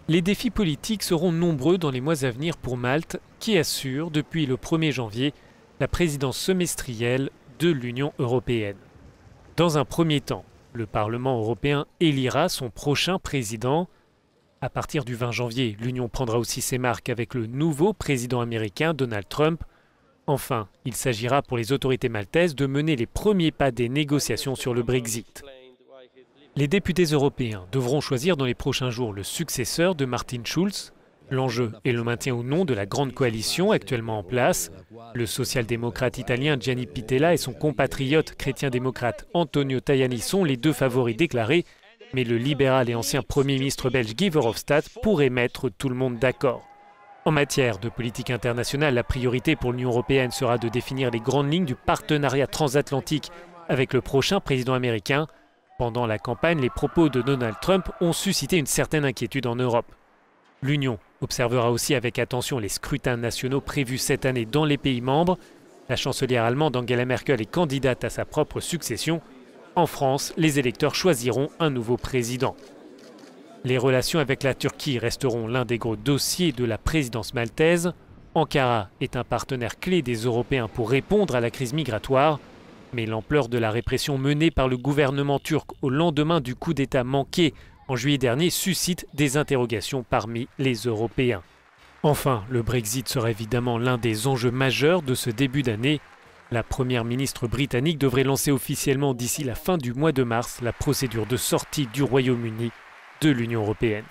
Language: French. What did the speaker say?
Les défis politiques seront nombreux dans les mois à venir pour Malte, qui assure, depuis le 1er janvier, la présidence semestrielle de l'Union européenne. Dans un premier temps, le Parlement européen élira son prochain président. À partir du 20 janvier, l'Union prendra aussi ses marques avec le nouveau président américain Donald Trump. Enfin, il s'agira pour les autorités maltaises de mener les premiers pas des négociations sur le Brexit. Les députés européens devront choisir dans les prochains jours le successeur de Martin Schulz. L'enjeu est le maintien ou non de la grande coalition actuellement en place. Le social-démocrate italien Gianni Pittella et son compatriote chrétien-démocrate Antonio Tajani sont les deux favoris déclarés, mais le libéral et ancien Premier ministre belge Guy Verhofstadt pourrait mettre tout le monde d'accord. En matière de politique internationale, la priorité pour l'Union européenne sera de définir les grandes lignes du partenariat transatlantique avec le prochain président américain. Pendant la campagne, les propos de Donald Trump ont suscité une certaine inquiétude en Europe. L'Union observera aussi avec attention les scrutins nationaux prévus cette année dans les pays membres. La chancelière allemande Angela Merkel est candidate à sa propre succession. En France, les électeurs choisiront un nouveau président. Les relations avec la Turquie resteront l'un des gros dossiers de la présidence maltaise. Ankara est un partenaire clé des Européens pour répondre à la crise migratoire. Mais l'ampleur de la répression menée par le gouvernement turc au lendemain du coup d'État manqué en juillet dernier suscite des interrogations parmi les Européens. Enfin, le Brexit sera évidemment l'un des enjeux majeurs de ce début d'année. La première ministre britannique devrait lancer officiellement d'ici la fin du mois de mars la procédure de sortie du Royaume-Uni de l'Union européenne.